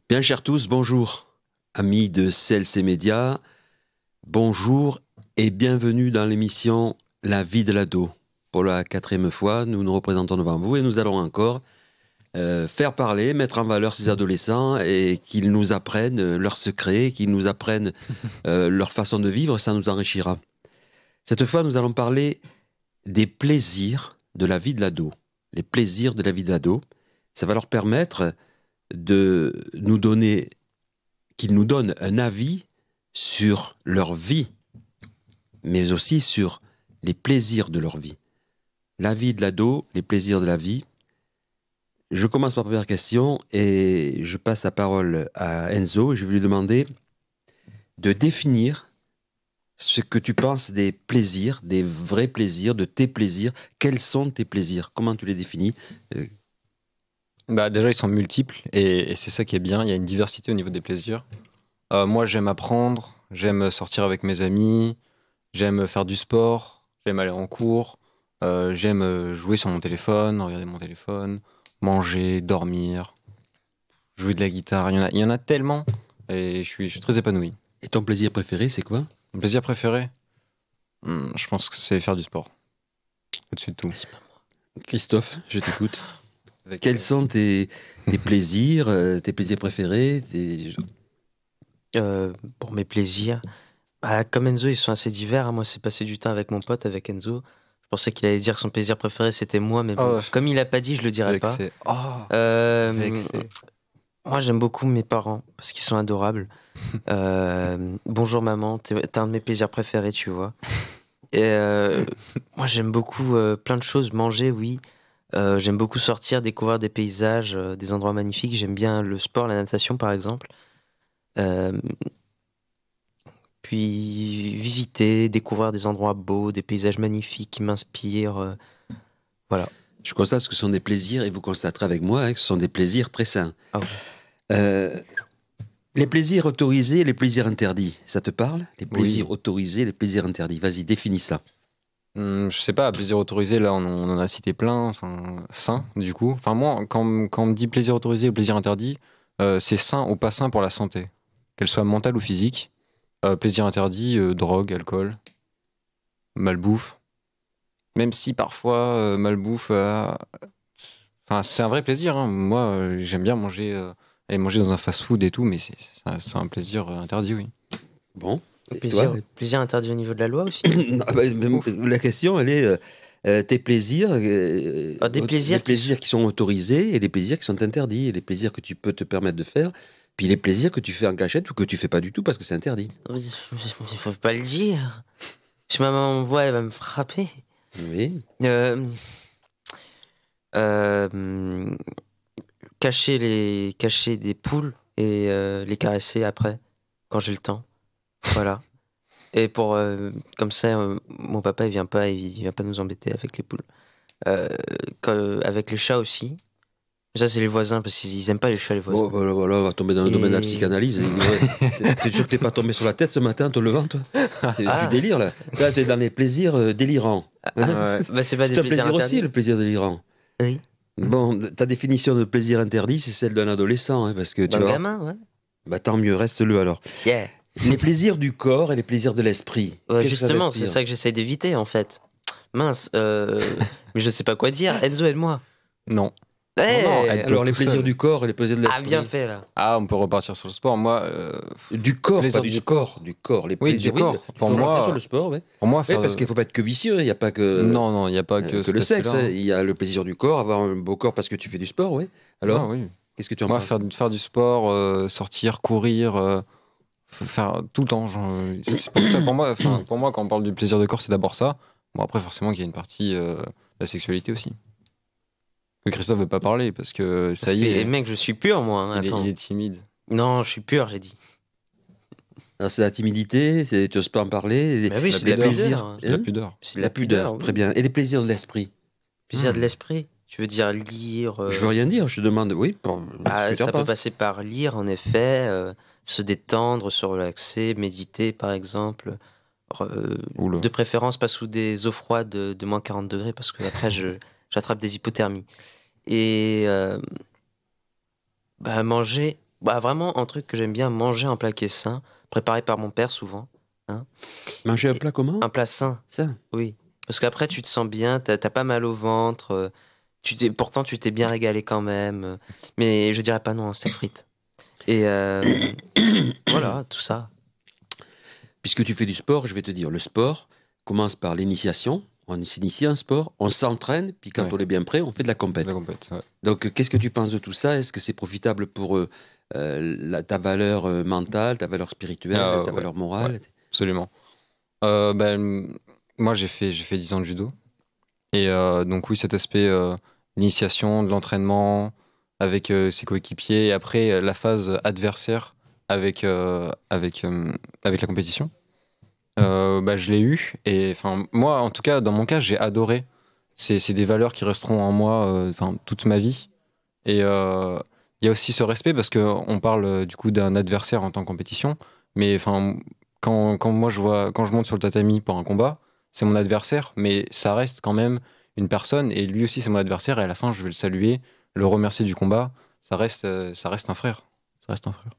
Bien, chers tous, bonjour. Amis de CLC Média, bonjour et bienvenue dans l'émission La vie de l'ado. Pour la 4e fois, nous nous représentons devant vous et nous allons encore faire parler, mettre en valeur ces adolescents et qu'ils nous apprennent leurs secrets, qu'ils nous apprennent leur façon de vivre, ça nous enrichira. Cette fois, nous allons parler des plaisirs de la vie de l'ado. Les plaisirs de la vie de l'ado. Ça va leur permettre de nous donner, qu'ils nous donnent un avis sur leur vie, mais aussi sur les plaisirs de leur vie. La vie de l'ado, les plaisirs de la vie. Je commence par la première question et je passe la parole à Enzo. Je vais lui demander de définir ce que tu penses des plaisirs, des vrais plaisirs, de tes plaisirs. Quels sont tes plaisirs? Comment tu les définis? Déjà, ils sont multiples et c'est ça qui est bien. Il y a une diversité au niveau des plaisirs. Moi, j'aime apprendre, j'aime sortir avec mes amis, j'aime faire du sport, j'aime aller en cours, j'aime jouer sur mon téléphone, regarder mon téléphone, manger, dormir, jouer de la guitare. Il y en a tellement et je suis très épanoui. Et ton plaisir préféré, c'est quoi? Mon plaisir préféré, je pense que c'est faire du sport. Au-dessus de tout. Christophe, je t'écoute. Quels sont tes plaisirs préférés Pour mes plaisirs, comme Enzo, ils sont assez divers. Moi, c'est passer du temps avec mon pote, avec Enzo. Je pensais qu'il allait dire que son plaisir préféré, c'était moi, mais bon, comme il a pas dit, je le dirai pas. Moi, j'aime beaucoup mes parents, parce qu'ils sont adorables. Bonjour maman, t'es un de mes plaisirs préférés, tu vois. Et moi, j'aime beaucoup plein de choses. Manger, oui. J'aime beaucoup sortir, découvrir des paysages, des endroits magnifiques. J'aime bien le sport, la natation par exemple. Puis visiter, découvrir des endroits beaux, des paysages magnifiques qui m'inspirent. Voilà. Je constate que ce sont des plaisirs, et vous constaterez avec moi que ce sont des plaisirs très sains. Ah oui. Les plaisirs autorisés et les plaisirs interdits, ça te parle? Les plaisirs Oui. autorisés, les plaisirs interdits. Vas-y, définis ça. Je sais pas, plaisir autorisé, là on en a cité plein, sain du coup. Enfin moi, quand on me dit plaisir autorisé ou plaisir interdit, c'est sain ou pas sain pour la santé, qu'elle soit mentale ou physique. Plaisir interdit, drogue, alcool, malbouffe. Même si parfois malbouffe, c'est un vrai plaisir. Hein. Moi, j'aime bien aller manger dans un fast-food et tout, mais c'est un plaisir interdit, oui. Bon. Et Plaisir interdit au niveau de la loi aussi. La question, elle est tes plaisirs, Des plaisirs les plaisirs qui sont autorisés et les plaisirs qui sont interdits, et les plaisirs que tu peux te permettre de faire, puis les plaisirs que tu fais en cachette ou que tu fais pas du tout parce que c'est interdit. Il faut pas le dire. Si ma maman me voit, elle va me frapper. Oui. Cacher des poules et les caresser après, quand j'ai le temps. Voilà. Et comme ça, mon papa, il vient pas nous embêter avec les poules. Avec les chats aussi. Ça, c'est les voisins, parce qu'ils aiment pas les chats, les voisins. Oh, voilà, on va tomber dans le domaine de la psychanalyse. T'es sûr que t'es pas tombé sur la tête ce matin en te levant, toi? Tu délires, là. Là, t'es dans les plaisirs délirants. C'est pas C'est des un plaisirs plaisir interdits. aussi, le plaisir délirant. Oui. Bon, ta définition de plaisir interdit, c'est celle d'un adolescent, hein, parce que tu D'un vois. gamin, ouais. Bah tant mieux, reste-le alors. Yeah. Les plaisirs du corps et les plaisirs de l'esprit. Ouais, Qu'est-ce que ça justement, c'est t'inspire? ça que j'essaye d'éviter, en fait. Mince, mais je sais pas quoi dire. Enzo, aide-moi. Non. Hey Non, elle Alors, les tout plaisirs seul. du corps et les plaisirs de l'esprit. bien fait, là. Ah, on peut repartir sur le sport. Moi, Du corps, plaisir pas du du sport. Du corps. Les Oui, plaisirs, du corps. Pour Pour moi, moi, sur le sport, oui. pour moi, Oui, faire parce qu'il ne faut pas être que vicieux. Il n'y a pas que, non, il n'y a pas que que le sexe. aspect-là, hein. Il y a le plaisir du corps, avoir un beau corps parce que tu fais du sport, oui. Alors, Ah, oui. qu'est-ce que tu en Moi, penses? faire du sport, sortir, courir, faire tout le temps. C'est pour ça, pour moi, quand on parle du plaisir de corps, c'est d'abord ça. Bon, après, forcément, qu'il y a une partie de la sexualité aussi. Que Christophe veut pas parler parce que ça Parce y que, est, mec, je suis pur, moi. Hein, il attends. est timide. Non, je suis pur, j'ai dit. Alors, c'est la timidité, tu n'oses pas en parler. Mais oui, les c'est de la plaisirs. pudeur. La Hein? pudeur. C'est de La pudeur, oui. très bien. Et les plaisirs de l'esprit? Plaisir de l'esprit. Tu veux dire lire. Je veux rien dire, je te demande, oui, pour ce que tu en Ça peut penses. passer par lire, en effet, se détendre, se relaxer, méditer, par exemple. Oula. De préférence, pas sous des eaux froides de moins 40 degrés, parce que après, j'attrape des hypothermies. Et manger, Bah, vraiment, un truc que j'aime bien, manger un plat qui est sain, préparé par mon père souvent. Hein. Manger un Et plat comment? un plat sain, Ça. oui. Parce qu'après, tu te sens bien, t'as pas mal au ventre, pourtant tu t'es bien régalé quand même. Mais je dirais pas non à un steak frites. Et voilà, tout ça. Puisque tu fais du sport, je vais te dire, le sport commence par l'initiation. On s'initie à un sport, on s'entraîne, puis quand Ouais. on est bien prêt, on fait de la compète. La compète, ouais. Donc, qu'est-ce que tu penses de tout ça? Est-ce que c'est profitable pour ta valeur mentale, ta valeur spirituelle, ta Ouais. valeur morale? Absolument. Moi, j'ai fait 10 ans de judo. Et donc, oui, cet aspect l'initiation, de l'entraînement avec ses coéquipiers, et après la phase adversaire avec la compétition, je l'ai eu. Et moi, en tout cas, dans mon cas, j'ai adoré. C'est des valeurs qui resteront en moi toute ma vie. Et il y a aussi ce respect parce qu'on parle du coup d'un adversaire en tant que compétition. Mais quand je monte sur le tatami pour un combat, c'est mon adversaire, mais ça reste quand même une personne et lui aussi c'est mon adversaire et à la fin je vais le saluer, le remercier du combat. Ça reste un frère. Ça reste un frère.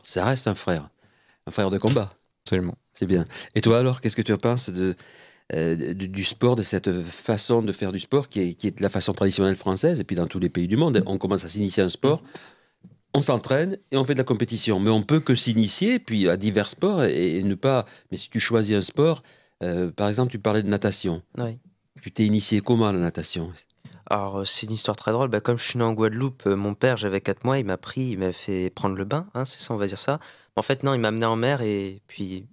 Ça reste un frère de combat. Absolument. C'est bien. Et toi alors, qu'est-ce que tu penses du sport, de cette façon de faire du sport qui est la façon traditionnelle française, et puis dans tous les pays du monde, on commence à s'initier à un sport, on s'entraîne et on fait de la compétition. Mais on peut que s'initier puis à divers sports et ne pas. Mais si tu choisis un sport, par exemple, tu parlais de natation. Oui. Tu t'es initié comment à la natation? Alors, c'est une histoire très drôle. Bah, comme je suis né en Guadeloupe, mon père, j'avais 4 mois, il m'a fait prendre le bain, hein, c'est ça, on va dire ça. En fait, non, il m'a amené en mer et puis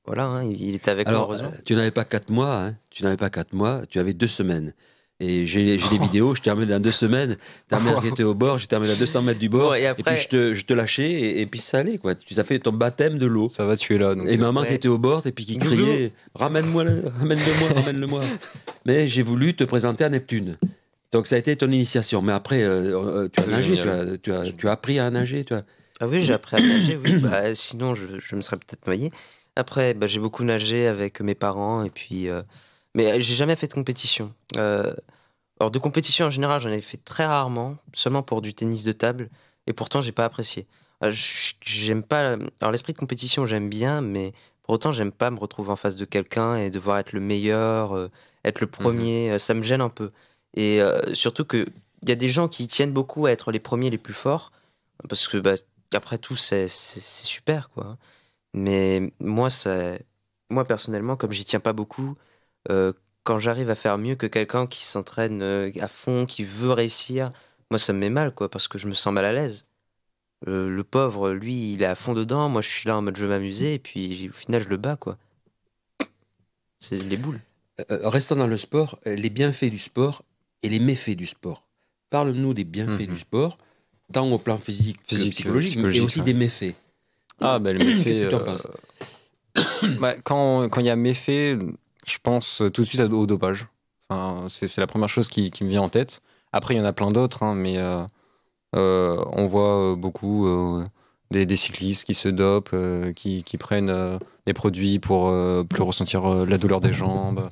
voilà, hein, il était avec moi, Alors, heureusement. tu n'avais pas 4 mois, hein, tu n'avais pas 4 mois, tu avais 2 semaines. Et j'ai des vidéos, je t'ai amené dans 2 semaines, ta mère qui était au bord, j'étais amené à 200 mètres du bord, Bon, et et après, puis je te lâchais, et puis ça allait, quoi. Tu t'as fait ton baptême de l'eau. Ça va, tu es là. Donc, Et maman ouais. qui était au bord, et puis qui Goulou. criait ramène-moi, ramène-le-moi, ramène-le-moi. Mais j'ai voulu te présenter à Neptune. Donc ça a été ton initiation. Mais après, tu as C'est nagé, génial. tu as appris à nager. Ah oui, j'ai appris à nager, oui. Bah, sinon, je me serais peut-être noyé. Après, bah, j'ai beaucoup nagé avec mes parents et puis. Mais j'ai jamais fait de compétition. Alors, de compétition en général, j'en ai fait très rarement, seulement pour du tennis de table. Et pourtant, j'ai pas apprécié. J'aime pas. Alors, l'esprit de compétition, j'aime bien, mais pour autant, j'aime pas me retrouver en face de quelqu'un et devoir être le meilleur, être le premier. Ça me gêne un peu. Et surtout que il y a des gens qui tiennent beaucoup à être les premiers, les plus forts, parce que bah, après tout, c'est super, quoi. Mais moi, personnellement, comme j'y tiens pas beaucoup, euh, quand j'arrive à faire mieux que quelqu'un qui s'entraîne à fond, qui veut réussir, moi, ça me met mal, quoi, parce que je me sens mal à l'aise. Le pauvre, lui, il est à fond dedans, moi, je suis là en mode je veux m'amuser, et puis au final, je le bats, quoi. C'est les boules. Restons dans le sport, les bienfaits du sport et les méfaits du sport. Parle-nous des bienfaits du sport, tant au plan physique que Physique, psychologique, et psychologique, aussi ouais. des méfaits. Le méfait. Qu'est-ce que tu en penses? Quand il y a méfait, je pense tout de suite au dopage. C'est la première chose qui me vient en tête. Après, il y en a plein d'autres, hein, mais on voit beaucoup des cyclistes qui se dopent, qui prennent des produits pour plus ressentir la douleur des jambes,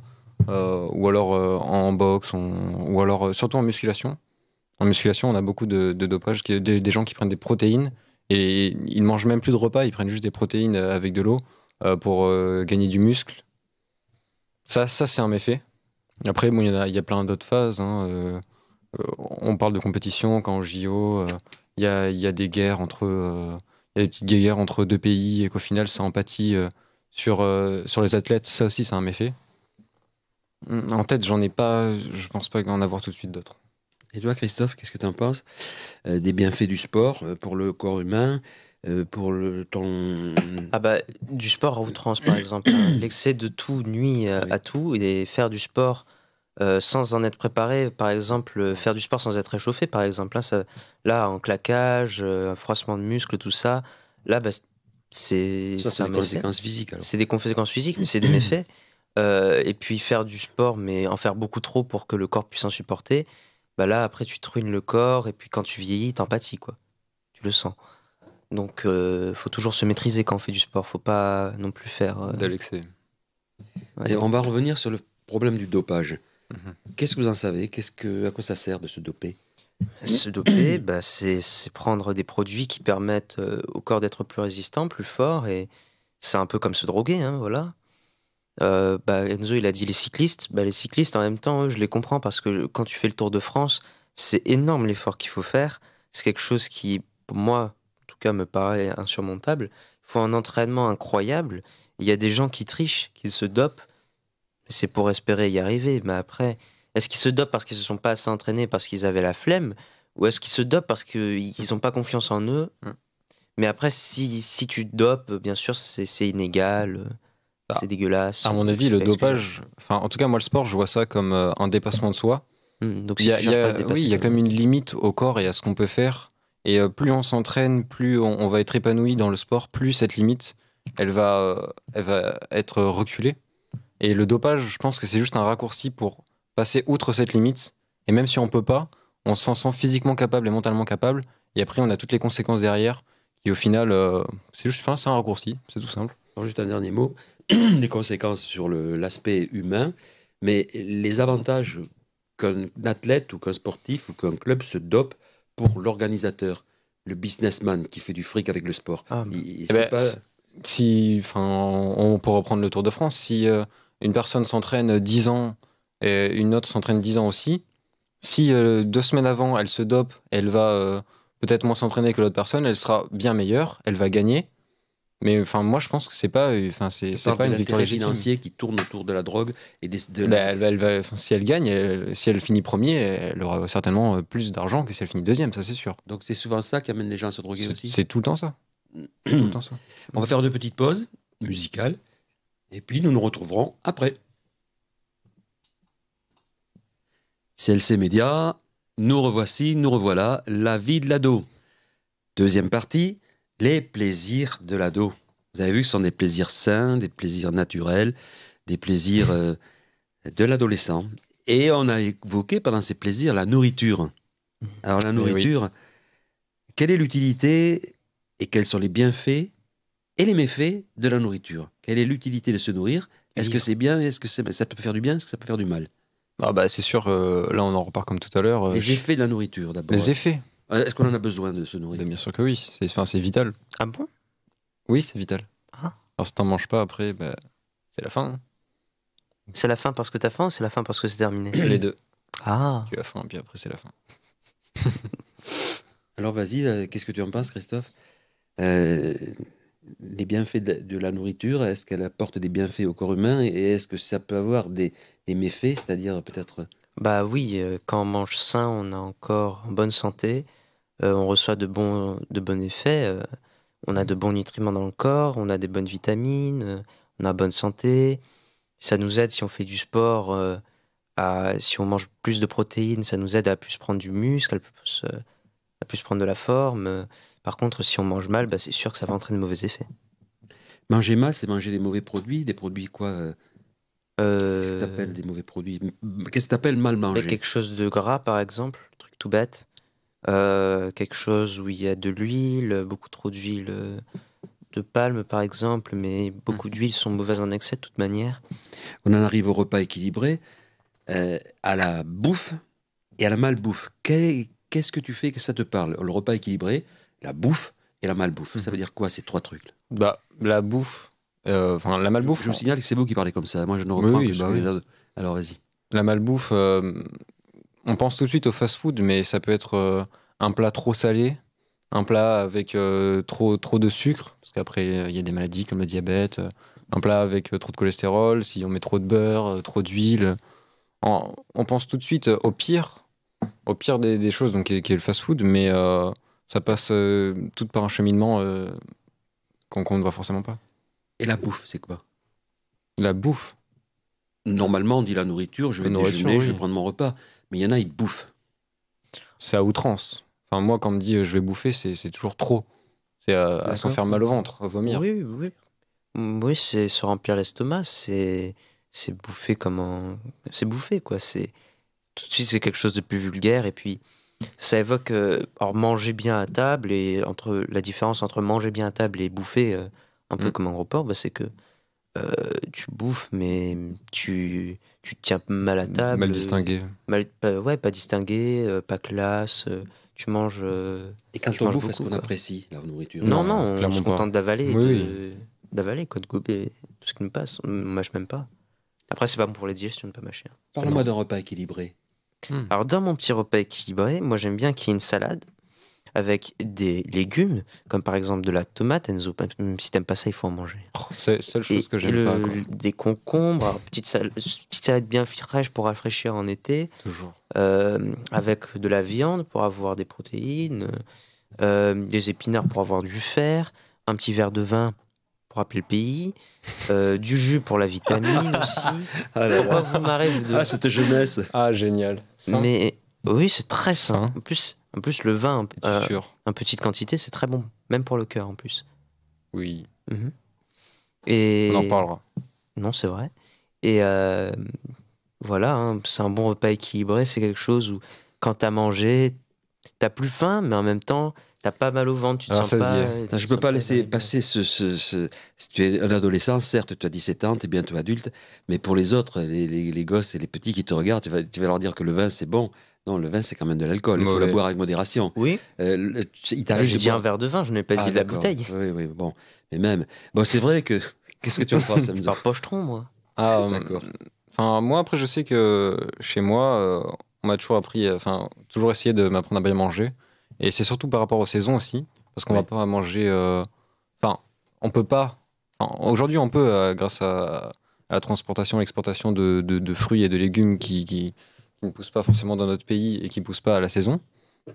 ou alors en boxe, ou alors surtout en musculation. En musculation, on a beaucoup de dopage, des gens qui prennent des protéines et ils ne mangent même plus de repas, ils prennent juste des protéines avec de l'eau pour gagner du muscle. Ça c'est un méfait. Après, bon, il y a plein d'autres phases, hein, on parle de compétition quand au JO, il y a des guerres il y a des petites guerres entre deux pays et qu'au final, ça empathie sur les athlètes. Ça aussi, c'est un méfait. En tête, j'en ai pas, je pense pas en avoir tout de suite d'autres. Et toi, Christophe, qu'est-ce que tu en penses des bienfaits du sport pour le corps humain, pour ton... Ah bah, du sport à outrance, par exemple. Hein. L'excès de tout nuit Oui. à tout, et faire du sport sans en être préparé, par exemple, faire du sport sans être réchauffé, par exemple. Là, en claquage, un froissement de muscles, tout ça, là, bah, c'est Ça, c'est un des méfait. conséquences physiques. Alors. C'est des conséquences physiques, mais c'est des méfaits. Et puis faire du sport, mais en faire beaucoup trop pour que le corps puisse en supporter, bah là, après, tu te ruines le corps, et puis quand tu vieillis, t'en pâtis, quoi. Tu le sens. Donc, faut toujours se maîtriser quand on fait du sport. Faut pas non plus faire. De l'excès. Ouais. Et on va revenir sur le problème du dopage. Mhm. Qu'est-ce que vous en savez? À quoi ça sert de se doper? Se doper, c'est prendre des produits qui permettent au corps d'être plus résistant, plus fort, et c'est un peu comme se droguer, hein, voilà. Enzo, il a dit les cyclistes. Les cyclistes, en même temps, eux, je les comprends parce que quand tu fais le Tour de France, c'est énorme l'effort qu'il faut faire. C'est quelque chose qui, pour moi, en tout cas, me paraît insurmontable. Il faut un entraînement incroyable. Il y a des gens qui trichent, qui se dopent. C'est pour espérer y arriver. Mais après, est-ce qu'ils se dopent parce qu'ils se sont pas assez entraînés, parce qu'ils avaient la flemme? Ou est-ce qu'ils se dopent parce qu'ils n'ont pas confiance en eux? Mais après, si tu te dopes, bien sûr, c'est inégal. Bah, C'est dégueulasse. À mon avis, c'est le pas dopage, enfin, en tout cas, moi, le sport, je vois ça comme un dépassement de soi. Donc Il si y a, tu il y cherches pas à a- te dépasser, oui, il y a comme une limite au corps et à ce qu'on peut faire. Et plus on s'entraîne, plus on va être épanoui dans le sport, plus cette limite, elle va être reculée. Et le dopage, je pense que c'est juste un raccourci pour passer outre cette limite. Et même si on peut pas, on s'en sent physiquement capable et mentalement capable. Et après, on a toutes les conséquences derrière. Qui au final, c'est juste, enfin, c'est un raccourci, c'est tout simple. Alors, juste un dernier mot, les conséquences sur l'aspect humain, mais les avantages qu'un athlète ou qu'un sportif ou qu'un club se dope pour l'organisateur, le businessman qui fait du fric avec le sport. Ah, Eh C'est ben, pas... si, enfin, on peut reprendre le Tour de France. Si une personne s'entraîne 10 ans et une autre s'entraîne 10 ans aussi, si 2 semaines avant elle se dope, elle va peut-être moins s'entraîner que l'autre personne, elle sera bien meilleure, elle va gagner. Mais enfin, moi je pense que c'est pas, enfin, Je c'est parle pas de une victoire l'intérêt légitime. financier qui tourne autour de la drogue et Enfin, si elle gagne, si elle finit premier, elle aura certainement plus d'argent que si elle finit deuxième, ça c'est sûr. Donc c'est souvent ça qui amène les gens à se droguer aussi. C'est tout le temps ça. Tout le temps ça. On va faire deux petites pauses musicales et puis nous nous retrouverons après. CLC Média, nous revoici, nous revoilà, la vie de l'ado. Deuxième partie, les plaisirs de l'ado. Vous avez vu que ce sont des plaisirs sains, des plaisirs naturels, des plaisirs de l'adolescent. Et on a évoqué pendant ces plaisirs la nourriture. Alors la nourriture, quelle est l'utilité et quels sont les bienfaits et les méfaits de la nourriture? Quelle est l'utilité de se nourrir? Est-ce que c'est bien? Est-ce que ça peut faire du bien? Est-ce que ça peut faire du mal? Ah bah c'est sûr, là on en repart comme tout à l'heure. Les effets de la nourriture d'abord. Les effets. Est-ce qu'on en a besoin de se nourrir? Bah, bien sûr que oui, c'est vital. Ah bon? Oui, c'est vital. Ah. Alors si t'en manges pas après, bah, c'est la fin. C'est la fin parce que t'as faim ou c'est la fin parce que c'est terminé? Les deux. Ah. Tu as faim, puis après c'est la fin. Alors vas-y, qu'est-ce que tu en penses, Christophe? Les bienfaits de la nourriture, est-ce qu'elle apporte des bienfaits au corps humain et est-ce que ça peut avoir des méfaits, c'est-à-dire peut-être... Bah oui, quand on mange sain, on est encore en bonne santé, on reçoit de bons effets, on a de bons nutriments dans le corps, on a des bonnes vitamines, on a bonne santé. Ça nous aide si on fait du sport, si on mange plus de protéines, ça nous aide à plus prendre du muscle, à plus prendre de la forme. Par contre, si on mange mal, c'est sûr que ça va entraîner de mauvais effets. Manger mal, c'est manger des mauvais produits, des produits quoi Qu'est-ce que Euh, t'appelles des mauvais produits? Qu'est-ce que t'appelles mal manger? Quelque chose de gras, par exemple, truc tout bête. Quelque chose où il y a de l'huile, beaucoup trop d'huile de palme, par exemple, mais beaucoup d'huiles sont mauvaises en excès de toute manière. On en arrive au repas équilibré, à la bouffe et à la malbouffe. Qu'est-ce que tu fais que ça te parle? Le repas équilibré, la bouffe et la malbouffe. Ça veut dire quoi ces trois trucs? Bah la bouffe, enfin la malbouffe. Je vous signale que c'est vous qui parlez comme ça. Moi, je ne reprends Oui, que ce bah que oui. les autres. Alors vas-y. La malbouffe, on pense tout de suite au fast-food, mais ça peut être un plat trop salé, un plat avec trop de sucre, parce qu'après il y a des maladies comme le diabète, un plat avec trop de cholestérol, si on met trop de beurre, trop d'huile. On pense tout de suite au pire des choses, donc qui est le fast-food, mais ça passe tout par un cheminement qu'on ne voit forcément pas. Et la bouffe, c'est quoi? La bouffe. Normalement, on dit la nourriture, je vais La nourriture, déjeuner, je oui. vais prendre mon repas. Mais il y en a, ils bouffent. C'est à outrance. Enfin, moi, quand on me dit je vais bouffer, c'est toujours trop. C'est à s'en D'accord. faire mal au ventre, à vomir. Oui, oui. Oui, c'est se remplir l'estomac, c'est bouffer c'est bouffer, quoi. Tout de suite, c'est quelque chose de plus vulgaire, et puis ça évoque alors manger bien à table, et la différence entre manger bien à table et bouffer un peu comme un gros porc, c'est que tu bouffes, mais tu te tiens mal à table. Mal distingué. Pas distingué, pas classe. Tu manges. Et quand tu on manges bouffe, est-ce beaucoup, qu'on quoi. apprécie la nourriture? Non, Non, on clairement se pas. contente d'avaler, Oui, d'avaler, quoi, de gober tout ce qui nous passe. On mâche même pas. Après, c'est pas bon pour la digestion de pas mâcher. Parle-moi d'un repas équilibré. Alors, dans mon petit repas équilibré, moi j'aime bien qu'il y ait une salade avec des légumes, comme par exemple de la tomate, Enzo. Même si t'aimes pas ça, il faut en manger. C'est la seule chose que j'aime pas, quoi. Des concombres, alors, petite salade bien fraîche pour rafraîchir en été, Toujours. avec de la viande pour avoir des protéines, des épinards pour avoir du fer, un petit verre de vin pour rappeler le pays, du jus pour la vitamine aussi. Ah là Pourquoi là. vous marrez, vous deux? Ah, cette jeunesse. Ah, génial. Mais oui, c'est très Sain. sain. En plus, le vin, Es-tu sûr? en petite quantité, c'est très bon, même pour le cœur en plus. Oui. Mhm. Et On en reparlera. non, c'est vrai. Et voilà, hein, c'est un bon repas équilibré. C'est quelque chose où, quand t'as mangé, t'as plus faim, mais en même temps, t'as pas mal au ventre. Tu te Alors, sens ça se pas. dit. tu Je te peux sens pas laisser énervé. passer Si tu es un adolescent, certes, tu as 17 ans, tu es bientôt adulte, mais pour les autres, les gosses et les petits qui te regardent, tu vas leur dire que le vin, c'est bon. Non, le vin, c'est quand même de l'alcool. Il faut Mauvais. le boire avec modération. Oui, Il t'arrive j'ai de dit un boire- verre de vin, je n'ai pas Ah, dit de la d'accord. bouteille. Oui, oui, bon. Mais même. Bon, c'est vrai que. Qu'est-ce que tu en penses, Enzo? Par pochetron, moi. Ah, D'accord. enfin, moi, après, je sais que chez moi, on m'a toujours appris, enfin, toujours essayé de m'apprendre à bien manger. Et c'est surtout par rapport aux saisons aussi. Parce qu'on Ouais. va pas manger. Enfin, on peut pas. Enfin, aujourd'hui, on peut, grâce à la transportation, l'exportation de fruits et de légumes qui ne poussent pas forcément dans notre pays et qui poussent pas à la saison.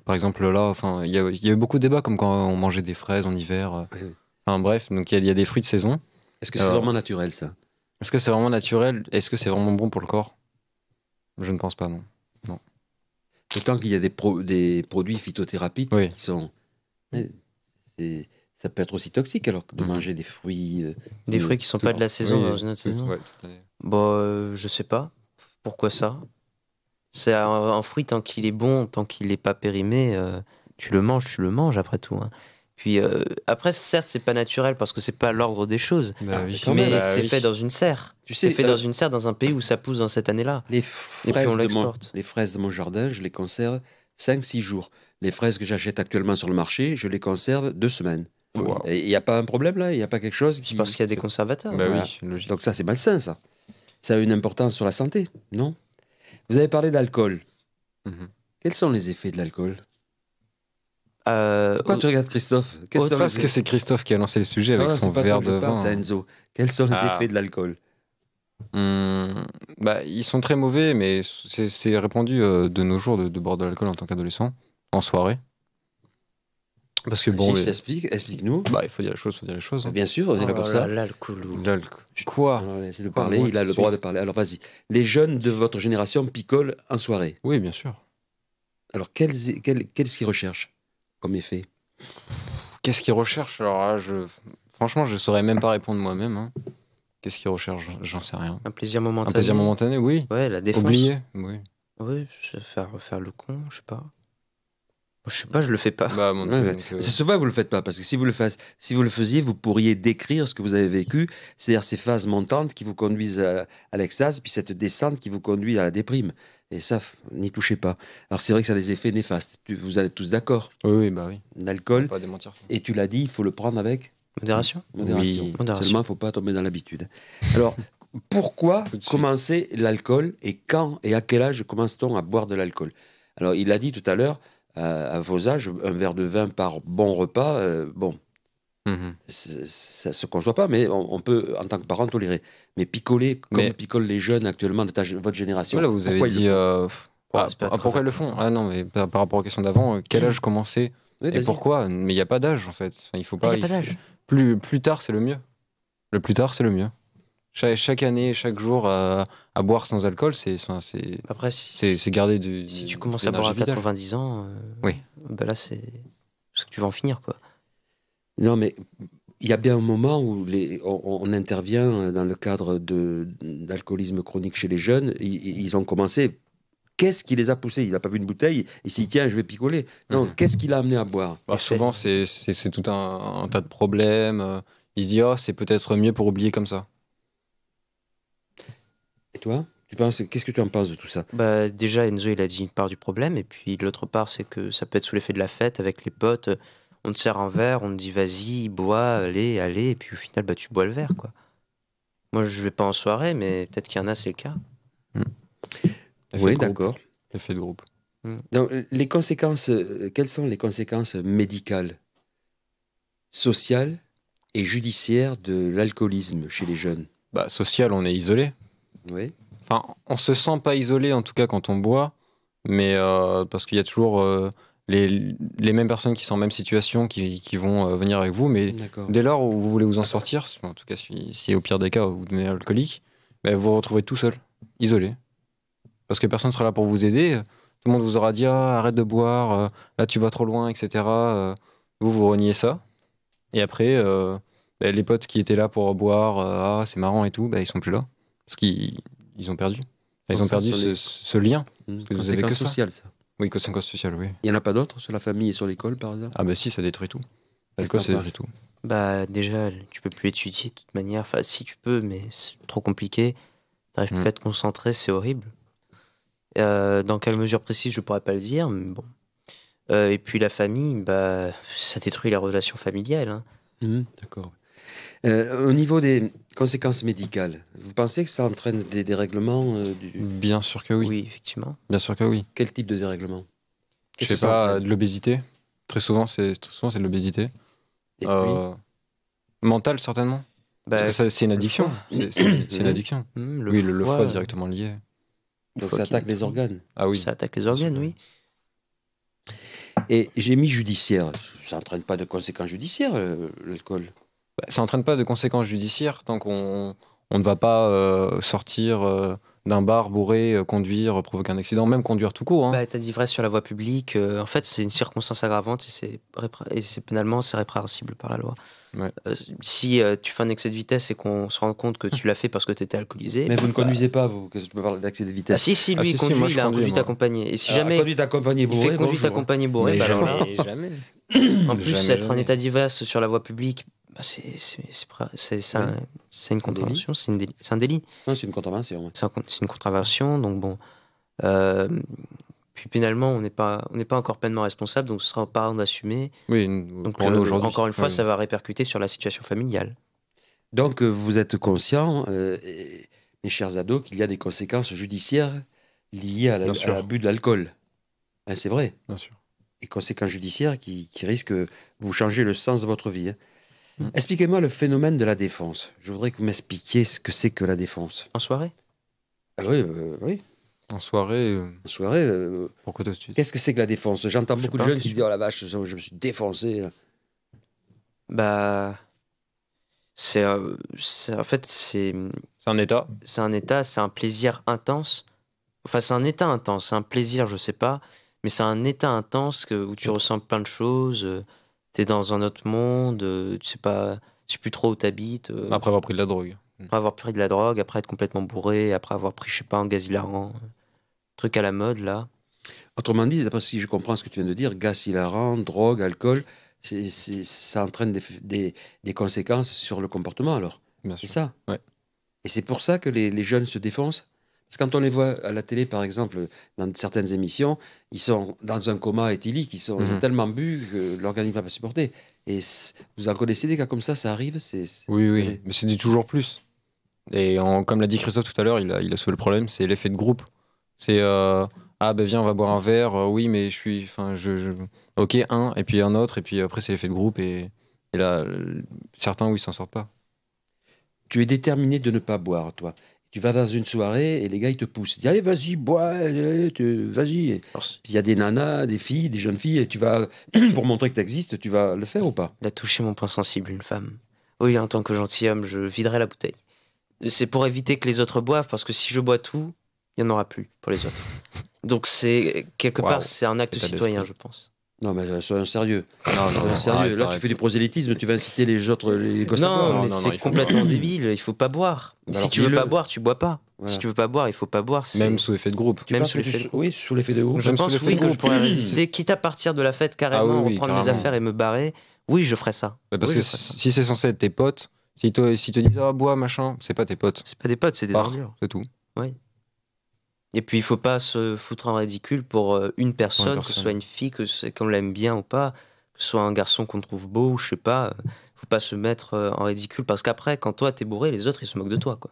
Par exemple, là, enfin, il y a eu beaucoup de débats comme quand on mangeait des fraises en hiver. Oui, oui. Enfin, bref, donc il y a des fruits de saison. Est-ce que c'est Alors- vraiment naturel, ça? Est-ce que c'est vraiment naturel? Est-ce que c'est vraiment bon pour le corps? Je ne pense pas, non. Autant qu'il y a des produits phytothérapiques Oui. qui sont. Ça peut être aussi toxique alors que de Mhm. manger des fruits. Des fruits qui sont pas de la saison Oui, dans une autre saison. ouais, tout à fait. Bon, je sais pas. Pourquoi ça? C'est un fruit, tant qu'il est bon, tant qu'il n'est pas périmé, tu le manges après tout, hein. Puis après, certes, c'est pas naturel parce que c'est pas l'ordre des choses. Bah oui. quand Mais même, Bah c'est oui. fait dans une serre. Tu C'est sais, fait dans une serre dans un pays où ça pousse dans cette année-là. les Et puis fraises, on de l'exporte. les fraises de mon jardin, je les conserve 5-6 jours. Les fraises que j'achète actuellement sur le marché, je les conserve 2 semaines. Wow. Et il n'y a pas un problème là? Il n'y a pas quelque chose C'est qui. parce qu'il y a des conservateurs. Bah Voilà. oui, logique. Donc ça, c'est malsain, ça. Ça a une importance sur la santé, non? Vous avez parlé d'alcool. Mhm. Quels sont les effets de l'alcool? Euh, Pourquoi tu regardes Christophe? Quels sont Parce les que c'est Christophe qui a lancé le sujet avec Non, son c'est pas verre toi que de je parle, vin. c'est Enzo. Quels sont les Ah. effets de l'alcool? Bah, ils sont très mauvais, mais c'est répandu de nos jours de boire de l'alcool en tant qu'adolescent, en soirée. Parce que bon, Si, je t'explique, explique-nous. bah, il faut dire les choses, hein. Bien sûr, on est là pour ça. L'alcool. Quoi? Alors, laissez-le Quoi, parler, moi, il a tout le de droit suite. de parler. Alors vas-y. Les jeunes de votre génération picolent en soirée. Oui, bien sûr. Alors qu'est-ce qu'ils recherchent comme effet? Qu'est-ce qu'ils recherchent? Alors là, franchement, je saurais même pas répondre moi-même, hein. Qu'est-ce qu'ils recherchent? J'en sais rien. Un plaisir momentané. Un plaisir momentané, oui. Ouais, la défense. Oublié, oui. Oui, faire le con, je sais pas. Je sais pas, je le fais pas. Bah, mon Ouais, Dieu, ouais. donc, C'est souvent que vous le faites pas, parce que si vous le faisiez, vous pourriez décrire ce que vous avez vécu, c'est-à-dire ces phases montantes qui vous conduisent à l'extase, puis cette descente qui vous conduit à la déprime. Et ça, n'y touchez pas. Alors c'est vrai que ça a des effets néfastes. Vous allez tous d'accord. oui, bah oui. L'alcool, Faut pas démentir ça. et tu l'as dit, il faut le prendre avec Modération. modération. Oui, modération. Seulement, il ne faut pas tomber dans l'habitude. Alors, pourquoi Tout de suite. commencer l'alcool et quand et à quel âge commence-t-on à boire de l'alcool? Alors, il a dit tout à l'heure, à vos âges, un verre de vin par bon repas, bon, Mhm. ça se conçoit pas, mais on peut, en tant que parent, tolérer. Mais picoler comme Mais- picolent les jeunes actuellement de votre génération, Voilà, vous avez pourquoi ils dit. le font c'est pas Pourquoi ils le font? Ah non, mais par rapport aux questions d'avant, quel âge commencer? Oui, Et vas-y. pourquoi? Mais il n'y a pas d'âge en fait. Enfin, il faut pas. Il n'y a pas d'âge. Plus tard, c'est le mieux. Le plus tard, c'est le mieux. Chaque année, chaque jour, à boire sans alcool, c'est Après, si garder tu commences à boire à l'énergie vitale. 90 ans, Oui. bah là, c'est parce que tu vas en finir, quoi. Non, mais il y a bien un moment où on intervient dans le cadre d'alcoolisme chronique chez les jeunes. Ils ont commencé. Qu'est-ce qui les a poussés? Il n'a pas vu une bouteille, il s'est dit tiens, je vais picoler. Non, Mhm. qu'est-ce qui l'a amené à boire? Bah, souvent, c'est tout un tas de problèmes. Il se dit, oh, c'est peut-être mieux pour oublier comme ça. Toi, qu'est-ce que tu en penses de tout ça? Bah, déjà, Enzo, il a dit une part du problème, et puis l'autre part, c'est que ça peut être sous l'effet de la fête avec les potes. On te sert un verre, on te dit vas-y, bois, allez, et puis au final, bah, tu bois le verre, quoi. Moi, je vais pas en soirée, mais peut-être qu'il y en a, c'est le cas. Effet Oui, de groupe. d'accord. Effet de groupe. Donc, les conséquences, quelles sont les conséquences médicales, sociales et judiciaires de l'alcoolisme chez les jeunes? Bah, social, on est isolé. Oui. Enfin, on se sent pas isolé en tout cas quand on boit, mais parce qu'il y a toujours les mêmes personnes qui sont en même situation qui vont venir avec vous, mais D'accord. dès lors où vous voulez vous en sortir, en tout cas si au pire des cas vous devenez alcoolique, bah, vous vous retrouvez tout seul, isolé. Parce que personne ne sera là pour vous aider. Tout le monde vous aura dit arrête de boire, là tu vas trop loin, etc. Vous reniez ça. Et après, bah, les potes qui étaient là pour boire, c'est marrant et tout, bah, ils sont plus là. Parce qu'ils ont perdu. Ils Donc ont ça, perdu sur les- ce lien. que vous avez Conséquences que ça. sociales, ça. Oui, conséquence sociale, oui. Il n'y en a pas d'autres sur la famille et sur l'école, par exemple? Ah bah si, ça détruit tout. Qu'est-ce L'alcool, que ça t'en détruit tout. Bah, déjà, tu peux plus étudier de toute manière. Enfin, si tu peux, mais c'est trop compliqué. T'arrives plus à te concentrer, c'est horrible. Dans quelle mesure précise, je pourrais pas le dire, mais bon. Et puis la famille, bah, ça détruit les relations familiales, hein. D'accord. Au niveau des conséquences médicales, vous pensez que ça entraîne des dérèglements Bien sûr que oui. Oui, effectivement. Bien sûr que oui. Quel type de dérèglement? Je Qu'est-ce sais que ça pas, entraîne? de l'obésité. Très souvent, c'est de l'obésité. Et puis, Mental, certainement. Bah, Parce que c'est une addiction. foie. C'est une addiction. le Le foie, foie directement lié. le donc foie ça qui attaque les détruit. organes. Ah oui. Ça attaque les organes, oui. Et j'ai mis judiciaire. Ça n'entraîne pas de conséquences judiciaires, l'alcool. Bah, ça n'entraîne pas de conséquences judiciaires tant qu'on ne va pas sortir d'un bar bourré, conduire, provoquer un accident, même conduire tout court. Hein. Bah, t'as d'ivresse sur la voie publique. En fait, c'est une circonstance aggravante et c'est pénalement, c'est répréhensible par la loi. Ouais. Si tu fais un excès de vitesse et qu'on se rend compte que tu l'as fait parce que tu étais alcoolisé. Mais vous ne bah, conduisez pas, vous, que tu peux parler d'accès de Ah, vitesse. si, lui, Ah, il si, conduit, moi, je il a un conduis, conduite moi. accompagnée. Et si jamais Conduite accompagnée il bourré, fait conduite bonjour. accompagnée bourré, Mais bah, alors là, jamais. en plus, Jamais, être en jamais. état d'ivresse sur la voie publique, bah, c'est une contravention, c'est un délit. Non, c'est une contravention. C'est une contravention, donc bon. Puis pénalement, on n'est pas encore pleinement responsable, donc ce sera aux parents d'assumer. Oui, Donc pour nous aujourd'hui. encore une fois, Ouais. ça va répercuter sur la situation familiale. Donc, vous êtes conscient, mes chers ados, qu'il y a des conséquences judiciaires liées à Bien sûr. l'abus de l'alcool. Hein, c'est vrai. Bien sûr. Et conséquences judiciaires qui risquent de vous changer le sens de votre vie. Hein. Mm. Expliquez-moi le phénomène de la défense. Je voudrais que vous m'expliquiez ce que c'est que la défense. En soirée? Ah oui, oui. En soirée, En soirée, pourquoi tout de suite? qu'est-ce que c'est que la défense? J'entends Je sais beaucoup de pas, jeunes qui qu'est-ce disent « Oh la vache, je me suis défoncé. » Bah, en fait, C'est un état. c'est un état, c'est un plaisir intense. Enfin, c'est un état intense, c'est un plaisir, je sais pas, mais c'est un état intense où tu ressens plein de choses. T'es dans un autre monde, tu sais plus trop où t'habites. Après avoir pris de la drogue. Après avoir pris de la drogue, après être complètement bourré, après avoir pris, je sais pas, un gaz hilarant, truc à la mode là. Autrement dit, d'après si je comprends ce que tu viens de dire, gaz hilarant, drogue, alcool, ça entraîne des conséquences sur le comportement alors. Bien C'est sûr. ça. Ouais. Et c'est pour ça que les jeunes se défoncent. Parce que quand on les voit à la télé, par exemple, dans certaines émissions, ils sont dans un coma éthylique, ils ont tellement bu que l'organisme n'a pas supporté. Et vous en connaissez des cas comme ça arrive Oui, mais c'est dit toujours plus. Et comme l'a dit Christophe tout à l'heure, il a soulevé le problème, c'est l'effet de groupe. C'est ah ben viens, on va boire un verre, oui, mais ok, un, et puis un autre, et puis après c'est l'effet de groupe, et là, certains, oui, ils s'en sortent pas. Tu es déterminé de ne pas boire, toi. Tu vas dans une soirée et les gars, ils te poussent. Ils disent, allez, vas-y, bois, vas-y. Et puis il y a des nanas, des filles, des jeunes filles, et tu vas, pour montrer que tu existes, tu vas le faire ou pas? Il a touché mon point sensible, une femme. Oui, en tant que gentilhomme, je viderai la bouteille. C'est pour éviter que les autres boivent, parce que si je bois tout, il n'y en aura plus pour les autres. Donc c'est quelque part, c'est un acte État citoyen, je d'esprit. pense. Non, mais soyons sérieux. Non, Soyons sérieux. Là, tu fais du prosélytisme, tu vas inciter les autres, les gosses à boire. Non, mais non, c'est il faut complètement débile. Il faut pas boire. Bah Si alors, tu veux dis-le. pas boire, tu bois pas. Voilà. Si tu veux pas boire, il faut pas boire. Même sous effet de groupe. Tu même penses sous que l'effet de groupe. Oui, sous l'effet de groupe. Je Même sous pense l'effet oui de que je groupe. pourrais résister, quitte à partir de la fête carrément, Ah oui, reprendre mes carrément. affaires et me barrer. Oui, je ferais ça. Parce Oui, que je ferais ça. si c'est censé être tes potes, si te disent ah bois machin, c'est pas tes potes. C'est pas des potes, c'est des Pars, ordures. c'est tout. Et puis il faut pas se foutre en ridicule pour une personne, que ce soit une fille, qu'on l'aime bien ou pas, que ce soit un garçon qu'on trouve beau ou je sais pas. Faut pas se mettre en ridicule parce qu'après, quand toi t'es bourré, les autres ils se moquent de toi, quoi.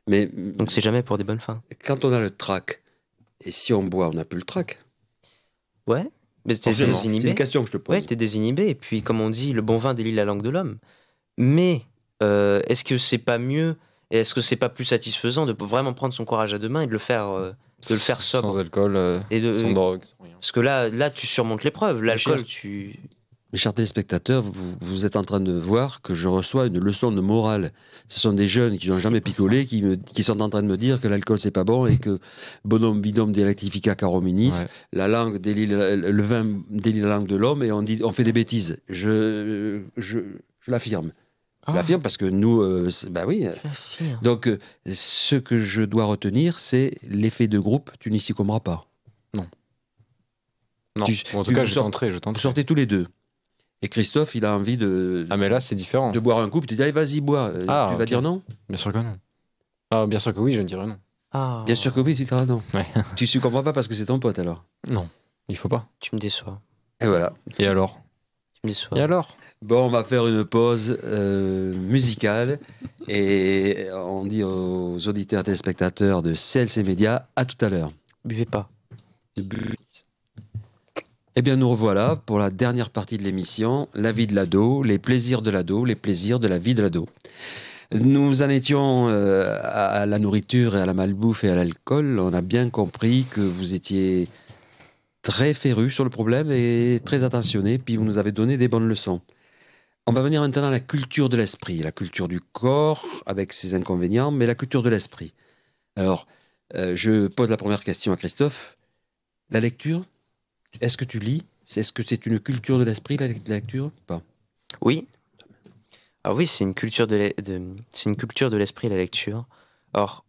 Mais Donc c'est jamais pour des bonnes fins. quand on a le trac, et si on boit, on n'a plus le trac. Ouais, mais t'es C'est désinhibé. une question que je te pose. Ouais, t'es désinhibé. Et puis, comme on dit, le bon vin délie la langue de l'homme. Mais est-ce que c'est pas mieux et est-ce que c'est pas plus satisfaisant de vraiment prendre son courage à deux mains et de le faire sobre Sans alcool, sans drogue, sans rien. Parce que là, tu surmontes l'épreuve. L'alcool, Mes chers téléspectateurs, vous êtes en train de voir que je reçois une leçon de morale. Ce sont des jeunes qui n'ont jamais picolé, qui sont en train de me dire que l'alcool c'est pas bon et que bonum bidum dialectifica caro minis, la langue délie le vin délie la langue de l'homme et on fait des bêtises. Je l'affirme. Je l'affirme parce que nous, bah oui. Donc, ce que je dois retenir, c'est l'effet de groupe. Tu n'y succomberas pas. Non. En tout cas, je tenterai. Vous sortez tous les deux. Et Christophe, il a envie de. Ah, mais là, c'est différent. De boire un coup, puis tu dis, allez, vas-y, bois. Tu vas dire non? Bien sûr que non. Ah, bien sûr que oui, je dirais non. Bien sûr que oui, tu diras non. Ouais. Tu succomberas pas parce que c'est ton pote alors? Non, il faut pas. Tu me déçois. Et voilà. Et alors? Tu me déçois. Et alors? Bon, on va faire une pause musicale et on dit aux auditeurs téléspectateurs de CLC Média, à tout à l'heure. Buvez pas. Eh bien, nous revoilà pour la dernière partie de l'émission, la vie de l'ado, les plaisirs de l'ado, les plaisirs de la vie de l'ado. Nous en étions à la nourriture et à la malbouffe et à l'alcool. On a bien compris que vous étiez très féru sur le problème et très attentionné, puis vous nous avez donné des bonnes leçons. On va venir maintenant à la culture de l'esprit, la culture du corps avec ses inconvénients, mais la culture de l'esprit. Alors, je pose la première question à Christophe. La lecture, est-ce que tu lis? Est-ce que c'est une culture de l'esprit, la lecture? Pas. Oui. Ah oui, c'est une culture c'est une culture de l'esprit, la lecture. Or,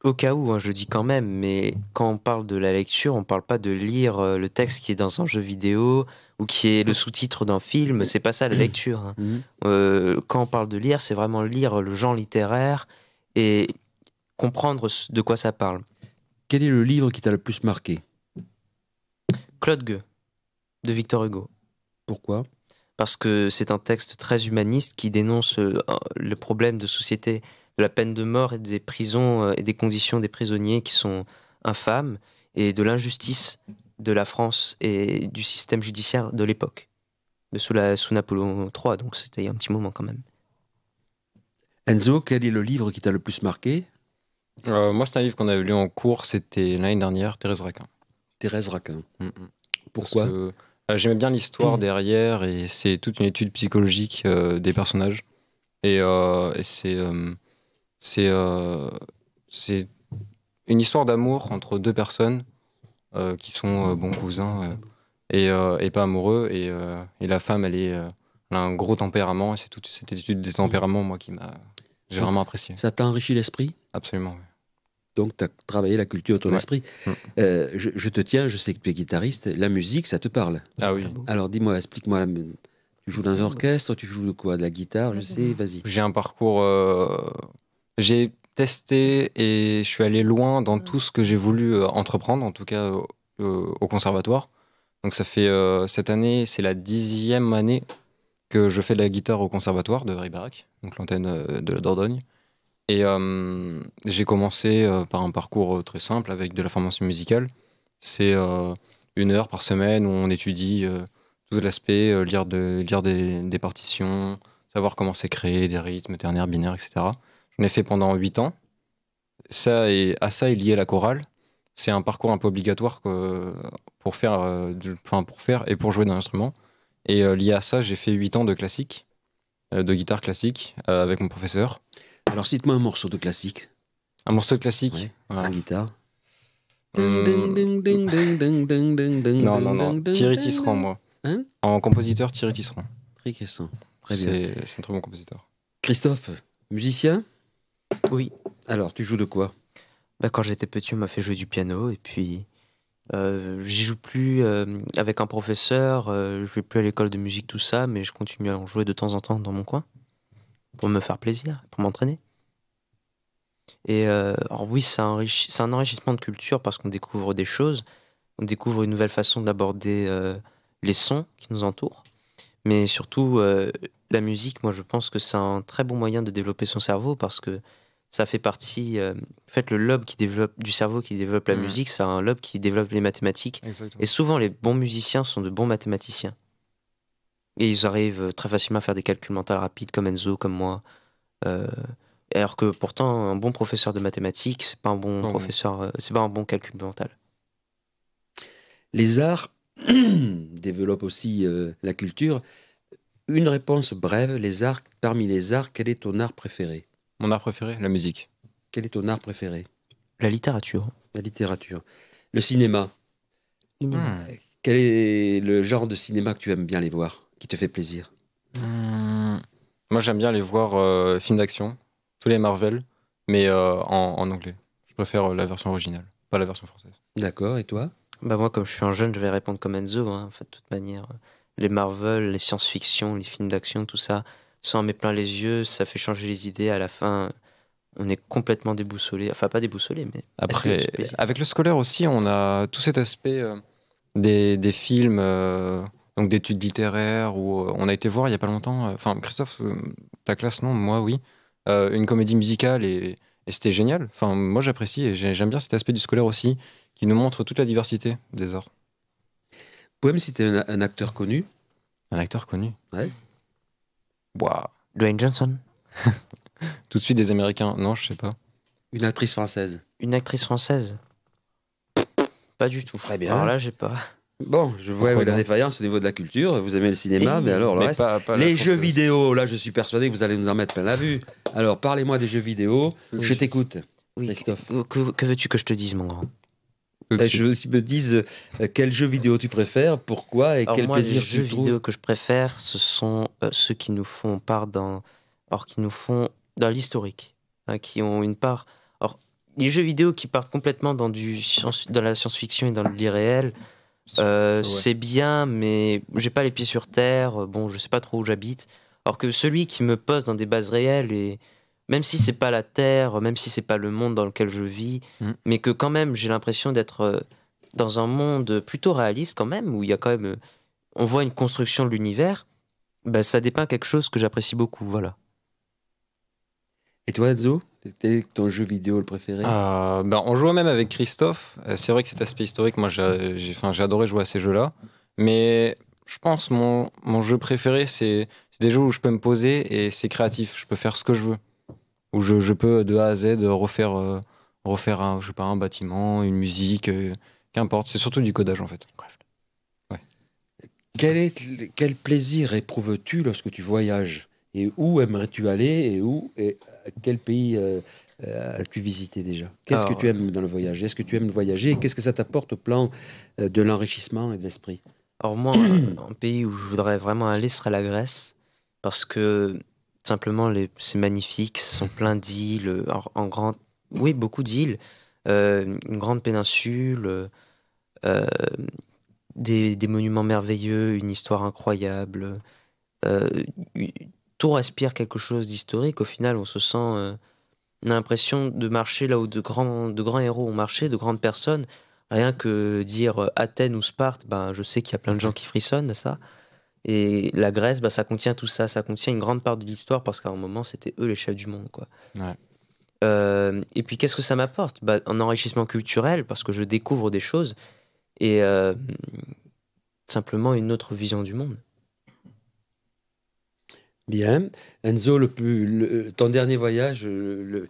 au cas où, je dis quand même, mais quand on parle de la lecture, on parle pas de lire le texte qui est dans un jeu vidéo ou qui est le sous-titre d'un film. C'est pas ça la lecture. Hein. Quand on parle de lire, c'est vraiment lire le genre littéraire et comprendre de quoi ça parle. Quel est le livre qui t'a le plus marqué? Claude Gueux, de Victor Hugo. Pourquoi? Parce que c'est un texte très humaniste qui dénonce le problème de société, de la peine de mort et des prisons et des conditions des prisonniers qui sont infâmes et de l'injustice de la France et du système judiciaire de l'époque, sous Napoléon III, donc c'était il y a un petit moment quand même. Enzo, quel est le livre qui t'a le plus marqué? Moi, c'est un livre qu'on avait lu en cours, c'était l'année dernière, Thérèse Raquin. Thérèse Raquin. Pourquoi? Parce que, j'aimais bien l'histoire derrière et c'est toute une étude psychologique des personnages. Et c'est une histoire d'amour entre deux personnes qui sont bons cousins et pas amoureux. Et la femme, elle a un gros tempérament. Et c'est toute cette étude des tempéraments, moi, j'ai vraiment apprécié. Ça t'a enrichi l'esprit? Absolument, oui. Donc, tu as travaillé la culture de ton esprit. Je te tiens, je sais que tu es guitariste. La musique, ça te parle? Ah oui. Alors, dis-moi, explique-moi. Tu joues dans un orchestre? Tu joues de quoi? De la guitare? Je sais, vas-y. J'ai un parcours... j'ai testé et je suis allé loin dans tout ce que j'ai voulu entreprendre, en tout cas au conservatoire. Donc, ça fait... cette année, c'est la 10e année que je fais de la guitare au conservatoire de Ribérac, donc l'antenne de la Dordogne. Et j'ai commencé par un parcours très simple avec de la formation musicale. C'est 1 heure par semaine où on étudie tout l'aspect, lire des partitions, savoir comment c'est créé, des rythmes, ternaires, binaires, etc. J'en ai fait pendant 8 ans. À ça est lié la chorale. C'est un parcours un peu obligatoire pour faire et pour jouer d'un instrument. Et lié à ça, j'ai fait 8 ans de classique, de guitare classique avec mon professeur. Alors, cite-moi un morceau de classique. Un morceau de classique en guitare. Non. Thierry Tisserand, moi. Hein? En compositeur, Thierry Tisserand. Très bien. C'est un très bon compositeur. Christophe, musicien? Oui. Alors, tu joues de quoi? Quand j'étais petit, on m'a fait jouer du piano et puis j'y joue plus avec un professeur, je vais plus à l'école de musique, tout ça, mais je continue à en jouer de temps en temps dans mon coin pour me faire plaisir, pour m'entraîner. Et alors oui, c'est un enrichissement de culture parce qu'on découvre des choses, on découvre une nouvelle façon d'aborder les sons qui nous entourent. Mais surtout, la musique, moi je pense que c'est un très bon moyen de développer son cerveau parce que ça fait partie. En fait, le lobe du cerveau qui développe la Mhm. musique, c'est un lobe qui développe les mathématiques. Exactement. Et souvent, les bons musiciens sont de bons mathématiciens. Et ils arrivent très facilement à faire des calculs mentaux rapides, comme Enzo, comme moi. Euh, alors que pourtant, un bon professeur de mathématiques, c'est pas un bon Bon, professeur, c'est pas un bon calcul mental. Les arts développent aussi la culture. Une réponse brève, les arts, parmi les arts, quel est ton art préféré? mon art préféré, la musique. Quel est ton art préféré? La littérature. La littérature. Le cinéma. Inébranlable. Hmm. Quel est le genre de cinéma que tu aimes bien aller voir, qui te fait plaisir? Moi, j'aime bien les voir films d'action, tous les Marvel, mais en anglais. Je préfère la version originale, pas la version française. D'accord, et toi? Bah moi, comme je suis un jeune, je vais répondre comme Enzo, hein, en fait, de toute manière. Les Marvel, les science-fiction, les films d'action, tout ça, ça en met plein les yeux, ça fait changer les idées. À la fin, on est complètement déboussolé. Enfin, pas déboussolé, mais est-ce que Après, c'est plaisir? avec le scolaire aussi, on a tout cet aspect des films, donc d'études littéraires, où on a été voir il y a pas longtemps, enfin Christophe, ta classe non, moi oui, une comédie musicale et c'était génial. Enfin, moi j'apprécie et j'aime bien cet aspect du scolaire aussi, qui nous montre toute la diversité des arts. Poème, si tu un acteur connu. Un acteur connu. Ouais. Ouah. Dwayne Johnson. Tout de suite des Américains. Non, je sais pas. Une actrice française. Une actrice française. Pas du tout. Très bien. Alors là, j'ai pas. Bon, je vois Pourquoi la donc défaillance au niveau de la culture. Vous aimez le cinéma, Et- mais alors le Mais reste. pas la Les jeux française. vidéo, là, je suis persuadé que vous allez nous en mettre plein la vue. Alors, parlez-moi des jeux vidéo. Tout de Je suite. t'écoute, Oui, Christophe. que veux-tu que je te dise, mon grand? Tout de Je veux suite. que tu me dises quel jeu vidéo tu préfères, pourquoi et Alors quel moi, les plaisir jeux tu trouves. vidéo que je préfère, ce sont ceux qui nous font part qui nous font dans l'historique, hein, qui ont une part. Alors, les jeux vidéo qui partent complètement dans la science-fiction et dans l'irréel, Ouais. c'est bien, mais j'ai pas les pieds sur terre. Bon, je sais pas trop où j'habite. Alors que celui qui me pose dans des bases réelles et même si c'est pas la Terre, même si c'est pas le monde dans lequel je vis, Mm. mais que quand même j'ai l'impression d'être dans un monde plutôt réaliste quand même, où il y a quand même, on voit une construction de l'univers, bah, ça dépeint quelque chose que j'apprécie beaucoup, voilà. Et toi, Enzo, quel est ton jeu vidéo le préféré? Ben, on jouait même avec Christophe. C'est vrai que cet aspect historique, moi j'ai adoré jouer à ces jeux-là. Mais je pense mon jeu préféré, c'est des jeux où je peux me poser et c'est créatif. Je peux faire ce que je veux. Où je peux de A à Z refaire un, je sais pas, un bâtiment, une musique, qu'importe. C'est surtout du codage en fait. Ouais. Quel plaisir éprouves-tu lorsque tu voyages? Et où aimerais-tu aller et quel pays as-tu visité déjà? Qu'est-ce que Alors, tu aimes dans le voyage? Est-ce que tu aimes voyager? Et qu'est-ce que ça t'apporte au plan de l'enrichissement et de l'esprit? alors moi, un pays où je voudrais vraiment aller serait la Grèce, parce que simplement c'est magnifique, ce sont plein d'îles, oui, beaucoup d'îles, une grande péninsule. euh, des monuments merveilleux, une histoire incroyable. euh, u- Tout respire quelque chose d'historique. Au final, on se sent, on a l'impression de marcher là où de grands héros ont marché, de grandes personnes. Rien que dire Athènes ou Sparte, ben, je sais qu'il y a plein de gens qui frissonnent à ça. Et la Grèce, ben, ça contient tout ça. Ça contient une grande part de l'histoire parce qu'à un moment, c'était eux les chefs du monde, quoi. Ouais. Et puis, qu'est-ce que ça m'apporte? Bah, un enrichissement culturel parce que je découvre des choses et simplement une autre vision du monde. Bien. Enzo, ton dernier voyage le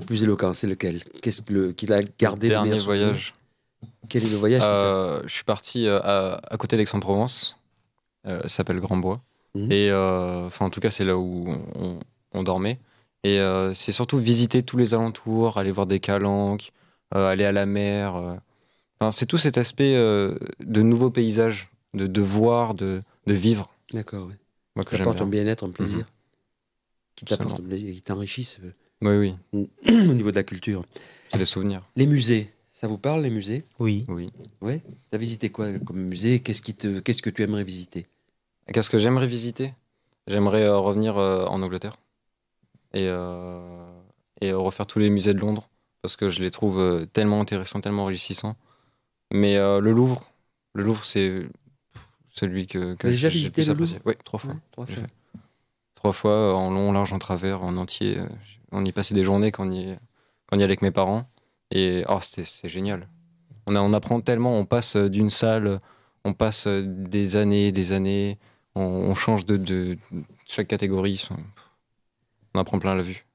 plus éloquent, c'est lequel? Qu'est-ce qu'il a gardé le Dernier meilleur souvenir? voyage. Quel est le voyage qui t'a... Je suis parti à côté d'Aix-en-Provence. Ça s'appelle Grand-Bois. Mhm. Et enfin, en tout cas, c'est là où on dormait. Et c'est surtout visiter tous les alentours, aller voir des calanques, aller à la mer. Enfin, c'est tout cet aspect de nouveaux paysages, de voir, de vivre. D'accord, oui. Moi, Qui que j'aime t'apporte un bien. bien-être, un plaisir. Qui t'apporte Absolument. un plaisir, qui t'enrichissent Oui, oui, au niveau de la culture. c'est des souvenirs. Les musées, ça vous parle, les musées? Oui. Oui. Oui. T'as visité quoi comme musée? Qu'est-ce que tu aimerais visiter? Et qu'est-ce que j'aimerais visiter? J'aimerais revenir en Angleterre. Et, euh, et refaire tous les musées de Londres parce que je les trouve tellement intéressants, tellement enrichissants. Mais le Louvre, c'est celui que as déjà j'ai visité plus le apprécié. Louvre? Oui, 3 fois. Ouais, 3 J'ai fois. fait. 3 fois, en long, large, en travers, en entier. On y passait des journées quand on y allait avec mes parents. Et c'est génial. On apprend tellement, on passe d'une salle, on passe des années, on change de chaque catégorie. On apprend plein à la vue.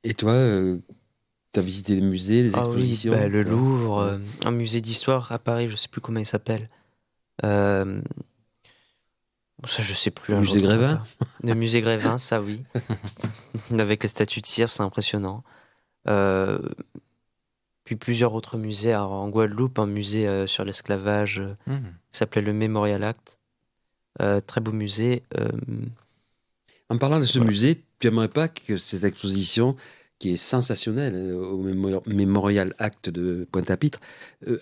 Et toi, tu as visité les musées, les Ah oui, expositions? bah, le Quoi? Louvre, Ouais. un musée d'histoire à Paris, je sais plus comment il s'appelle. Euh, Ça, je sais plus, Le hein, je musée retrouverai Grévin? pas. Le musée Grévin, ça oui. Avec les statues de cire, c'est impressionnant. Euh, Puis plusieurs autres musées. Alors, en Guadeloupe, un musée sur l'esclavage Mhm. qui s'appelait le Memorial Act. Très beau musée. En parlant de ce Voilà. musée, tu aimerais pas que cette exposition, qui est sensationnelle, au Memorial Act de Pointe-à-Pitre,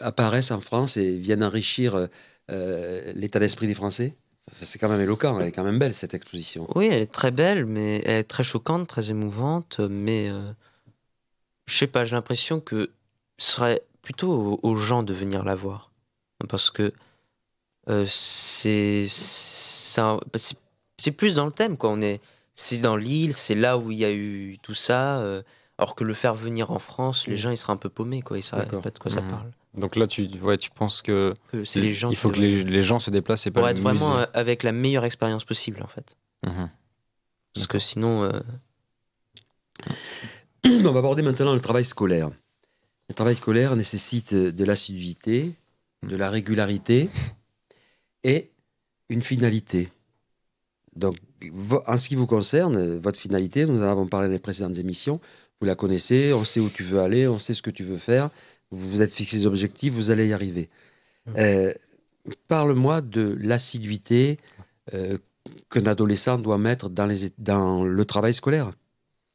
apparaisse en France et vienne enrichir l'état d'esprit des Français? Enfin, c'est quand même éloquent, elle est quand même belle cette exposition. Oui, elle est très belle, mais elle est très choquante, très émouvante. Mais je sais pas, j'ai l'impression que ce serait plutôt aux gens de venir la voir. Parce que c'est plus dans le thème, quoi. C'est dans l'île, c'est là où il y a eu tout ça. Alors que le faire venir en France, les Mm. gens, ils seraient un peu paumés, quoi. Ils sauraient D'accord. pas de quoi ça Mhm. parle. Donc là, tu penses que Que c'est les gens il qui faut que devraient les gens se déplacent et pas pour le être vraiment musée. avec la meilleure expérience possible, en fait. Mhm. Parce que D'accord. sinon, On va aborder maintenant le travail scolaire. Le travail scolaire nécessite de l'assiduité, de la régularité et une finalité. Donc, en ce qui vous concerne, votre finalité, nous en avons parlé dans les précédentes émissions, vous la connaissez, on sait où tu veux aller, on sait ce que tu veux faire, vous vous êtes fixé des objectifs, vous allez y arriver. Euh, Parle-moi de l'assiduité qu'un adolescent doit mettre dans le travail scolaire.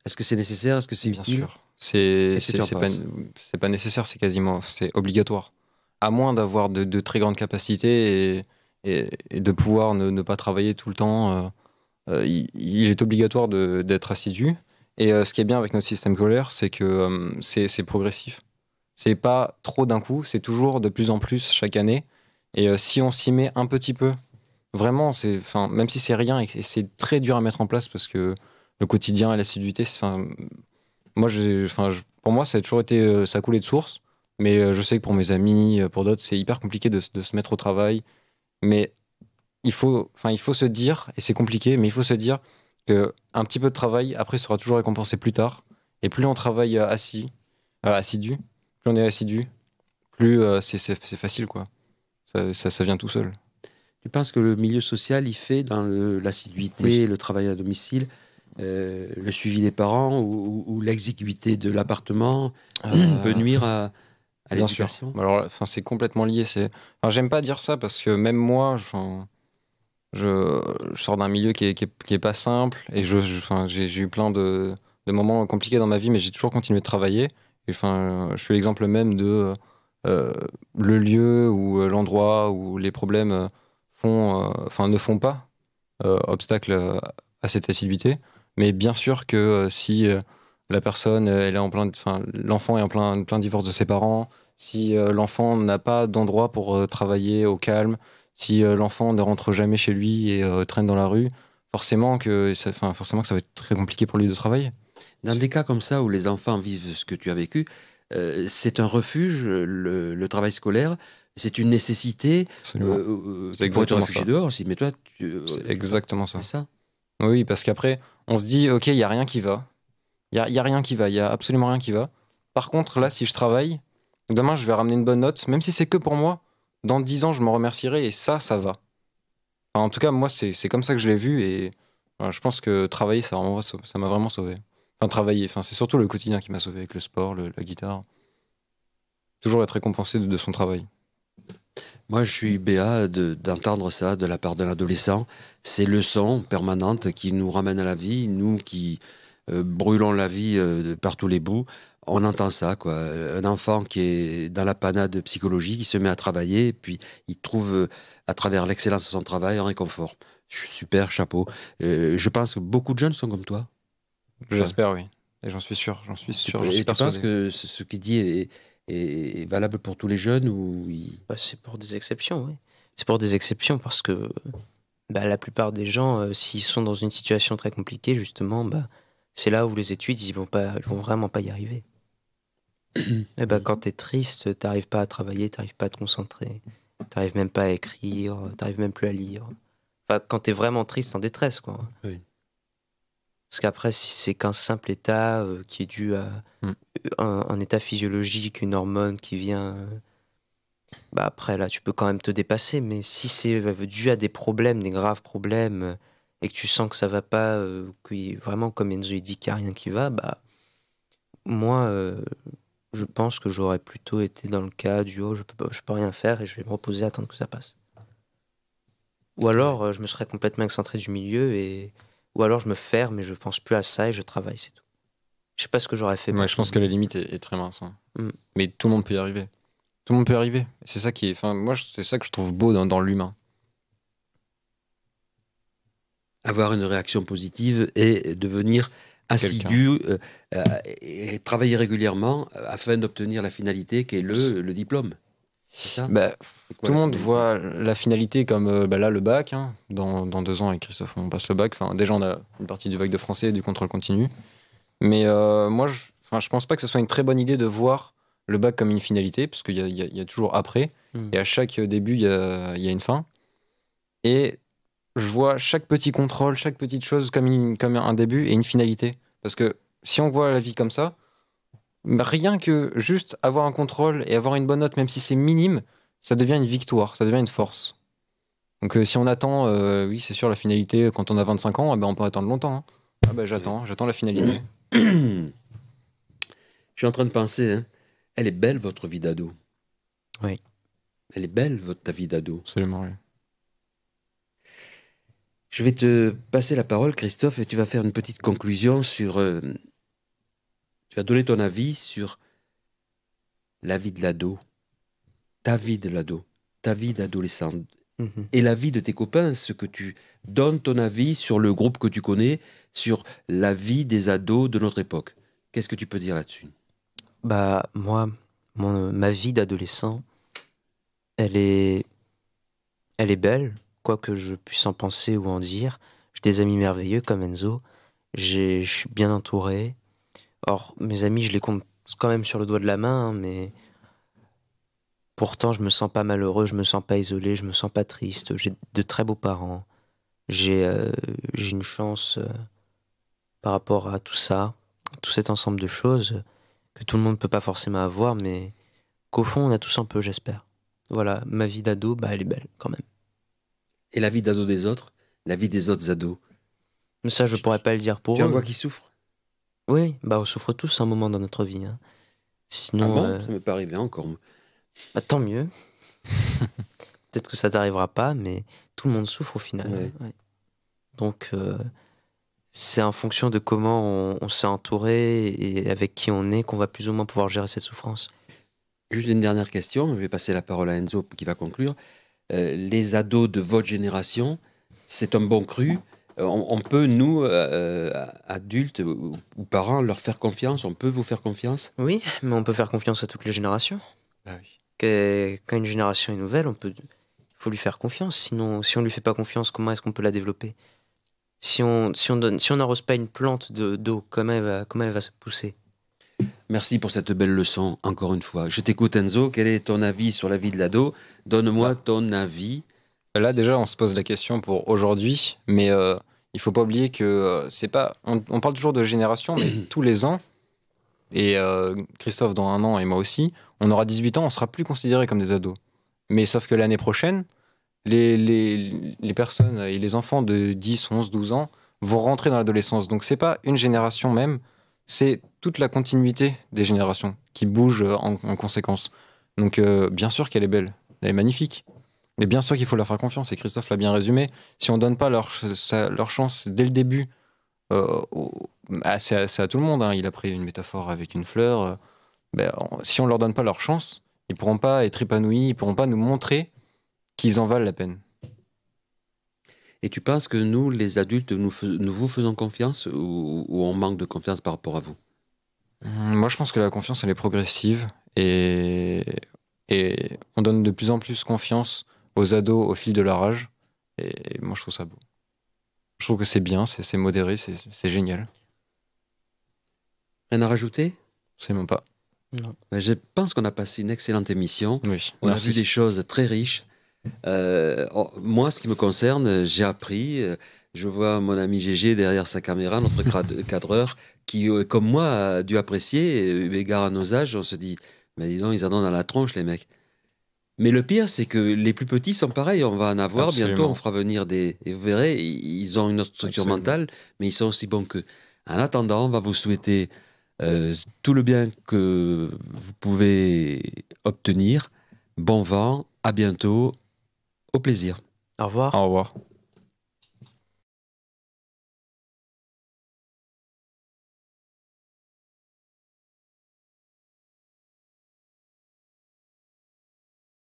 Est-ce que c'est nécessaire? Est-ce que c'est Bien utile? sûr. C'est Qu'est-ce que tu en penses? c'est pas nécessaire, c'est obligatoire. À moins d'avoir de très grandes capacités et de pouvoir ne pas travailler tout le temps, il est obligatoire d'être assidu. Et ce qui est bien avec notre système scolaire, c'est que c'est progressif. C'est pas trop d'un coup, c'est toujours de plus en plus chaque année. Et si on s'y met un petit peu, vraiment, enfin, même si c'est rien et que c'est très dur à mettre en place parce que le quotidien et l'assiduité, enfin, moi, pour moi, ça a toujours été, ça a coulé de source. Mais je sais que pour mes amis, pour d'autres, c'est hyper compliqué de se mettre au travail. Mais il faut se dire, et c'est compliqué, mais il faut se dire que un petit peu de travail, après, sera toujours récompensé plus tard. Et plus on travaille assidu, plus on est assidu, plus c'est facile, quoi. Ça vient tout seul. Tu penses que le milieu social, il fait dans l'assiduité, Oui. le travail à domicile, le suivi des parents ou l'exiguïté de l'appartement peut nuire à Bien sûr. l'éducation? Alors, enfin, c'est complètement lié. Enfin, j'aime pas dire ça parce que même moi, je sors d'un milieu qui est pas simple et enfin, j'ai eu plein de moments compliqués dans ma vie, mais j'ai toujours continué de travailler. Et enfin, je suis l'exemple même de euh, le lieu ou l'endroit où les problèmes enfin, ne font pas obstacle à cette assiduité. Mais bien sûr que si la personne, elle est enfin, l'enfant est en plein divorce de ses parents, si l'enfant n'a pas d'endroit pour travailler au calme, si l'enfant ne rentre jamais chez lui et traîne dans la rue, forcément que ça va être très compliqué pour lui de travailler. Dans des cas comme ça où les enfants vivent ce que tu as vécu, c'est un refuge, le travail scolaire, c'est une nécessité. Absolument. C'est Tu pourrais te exactement réfugier ça. dehors aussi, mais toi, C'est exactement ça. c'est ça. Oui, parce qu'après, on se dit, ok, il y a rien qui va. Il y a rien qui va. Il y a absolument rien qui va. Par contre, là, si je travaille, demain, je vais ramener une bonne note, même si c'est que pour moi. Dans 10 ans, je m'en remercierai et ça va. Enfin, en tout cas, moi, c'est comme ça que je l'ai vu et je pense que travailler, ça m'a vraiment sauvé. Enfin, travailler, enfin, c'est surtout le quotidien qui m'a sauvé avec le sport, la guitare. Toujours être récompensé de son travail. Moi, je suis béat d'entendre ça de la part d'un adolescent. Ces leçons permanentes qui nous ramènent à la vie, nous qui brûlons la vie par tous les bouts, on entend ça, quoi. Un enfant qui est dans la panade psychologique, qui se met à travailler, et puis il trouve, à travers l'excellence de son travail, un réconfort. Super, chapeau. Je pense que beaucoup de jeunes sont comme toi. J'espère, oui. Et j'en suis sûr, j'en suis sûr, Et j'en suis tu penses persuadé. que ce qu'il dit est valable pour tous les jeunes ou Bah, c'est pour des exceptions, oui. C'est pour des exceptions parce que bah, la plupart des gens, s'ils sont dans une situation très compliquée, justement, bah, c'est là où les études, ils vont vraiment pas y arriver. Et bah, quand t'es triste, t'arrives pas à travailler, t'arrives pas à te concentrer, t'arrives même pas à écrire, t'arrives même plus à lire. Enfin, quand t'es vraiment triste, en détresse, quoi. Oui. Parce qu'après, si c'est qu'un simple état qui est dû à Mm. un état physiologique, une hormone qui vient, bah après, là, tu peux quand même te dépasser. Mais si c'est dû à des problèmes, des graves problèmes, et que tu sens que ça va pas, vraiment, comme Enzo il dit qu'il n'y a rien qui va, bah, moi, je pense que j'aurais plutôt été dans le cas du oh, je peux rien faire et je vais me reposer, attendre que ça passe. Ou alors, je me serais complètement excentré du milieu ou alors je me ferme et je pense plus à ça et je travaille, c'est tout. Je sais pas ce que j'aurais fait Ouais, pour je pense que la limite est très mince, hein. Mm. Mais tout le monde peut y arriver. Tout le monde peut y arriver. C'est ça qui est. Enfin, moi, c'est ça que je trouve beau dans l'humain. avoir une réaction positive et devenir Quelqu'un. assidu et travailler régulièrement afin d'obtenir la finalité qui est le diplôme. C'est ça? Bah, C'est quoi tout le la monde finalité? voit la finalité comme bah, là le bac, hein. Dans 2 ans avec Christophe, on passe le bac. Enfin, déjà, on a une partie du bac de français et du contrôle continu. Mais moi, je pense pas que ce soit une très bonne idée de voir le bac comme une finalité, parce qu'il y a toujours après. Mm. Et à chaque début, il y a une fin. Et je vois chaque petit contrôle, chaque petite chose comme un début et une finalité. Parce que si on voit la vie comme ça, bah, rien que juste avoir un contrôle et avoir une bonne note, même si c'est minime, ça devient une victoire, ça devient une force. Donc si on attend, oui, c'est sûr, la finalité, quand on a 25 ans, on peut attendre longtemps, hein. Ah bah j'attends la finalité. Je suis en train de penser, hein, elle est belle votre vie d'ado. Oui. Elle est belle ta vie d'ado. Absolument, oui. Je vais te passer la parole, Christophe, et tu vas faire une petite conclusion sur. Tu vas donner ton avis sur la vie de l'ado, ta vie de l'ado, ta vie d'adolescent, Mhm. et la vie de tes copains, ce que tu donnes ton avis sur le groupe que tu connais, sur la vie des ados de notre époque. Qu'est-ce que tu peux dire là-dessus? Bah, moi, ma vie d'adolescent, elle est, elle est belle, quoi que je puisse en penser ou en dire. J'ai des amis merveilleux comme Enzo. Je suis bien entouré. Or, mes amis, je les compte quand même sur le doigt de la main, hein, mais pourtant, je me sens pas malheureux, je me sens pas isolé, je me sens pas triste. J'ai de très beaux parents. J'ai une chance par rapport à tout ça, tout cet ensemble de choses que tout le monde peut pas forcément avoir, mais qu'au fond, on a tous un peu, j'espère. Voilà, ma vie d'ado, bah, elle est belle quand même. Et la vie d'ado des autres, la vie des autres ados. Mais ça, je pourrais pas le dire pour Tu en eux. vois qui souffrent? Oui, bah, on souffre tous un moment dans notre vie, hein. Ah Sinon, bon? Ça m'est pas arrivé encore. bah, tant mieux. Peut-être que ça t'arrivera pas, mais tout le monde souffre au final, Ouais. hein, ouais. Donc, c'est en fonction de comment on s'est entouré et avec qui on est qu'on va plus ou moins pouvoir gérer cette souffrance. Juste une dernière question, je vais passer la parole à Enzo qui va conclure. Les ados de votre génération, c'est un bon cru. On peut, nous, adultes ou parents, leur faire confiance. On peut vous faire confiance? Oui, mais on peut faire confiance à toutes les générations. Ah oui. Quand une génération est nouvelle, il faut lui faire confiance. Sinon, si on lui fait pas confiance, comment est-ce qu'on peut la développer? Si on n'arrose pas une plante d'eau, comment elle va se pousser? Merci pour cette belle leçon, encore une fois. Je t'écoute, Enzo. Quel est ton avis sur la vie de l'ado? Donne-moi ton avis. Là, déjà, on se pose la question pour aujourd'hui, mais il faut pas oublier que c'est pas. On parle toujours de génération, mais tous les ans, et Christophe dans 1 an et moi aussi, on aura 18 ans, on sera plus considérés comme des ados. Mais sauf que l'année prochaine, les personnes et les enfants de 10, 11, 12 ans vont rentrer dans l'adolescence. Donc c'est pas une génération même, c'est toute la continuité des générations qui bougent en conséquence. Donc bien sûr qu'elle est belle, elle est magnifique. Mais bien sûr qu'il faut leur faire confiance, et Christophe l'a bien résumé. Si on donne pas leur chance dès le début, c'est à tout le monde, hein. Il a pris une métaphore avec une fleur. Si on leur donne pas leur chance, ils pourront pas être épanouis, ils pourront pas nous montrer qu'ils en valent la peine. Et tu penses que nous, les adultes, nous vous faisons confiance ou on manque de confiance par rapport à vous? Moi, je pense que la confiance, elle est progressive et, et on donne de plus en plus confiance aux ados au fil de leur âge. Et moi, je trouve ça beau. Je trouve que c'est bien, c'est modéré, c'est génial. Rien à rajouter? C'est mon pas. Non. Je pense qu'on a passé une excellente émission. Oui, On a merci. vu des choses très riches. Moi, ce qui me concerne, j'ai appris. Je vois mon ami Gégé derrière sa caméra, notre cadreur, qui, comme moi, a dû apprécier. Égard à nos âges, on se dit, mais dis donc, ils en ont dans la tronche, les mecs. Mais le pire, c'est que les plus petits sont pareils. On va en avoir Absolument. bientôt. On fera venir des. Et vous verrez, ils ont une autre structure Absolument. mentale, mais ils sont aussi bons qu'eux. En attendant, on va vous souhaiter tout le bien que vous pouvez obtenir. Bon vent, à bientôt, au plaisir. Au revoir. Au revoir.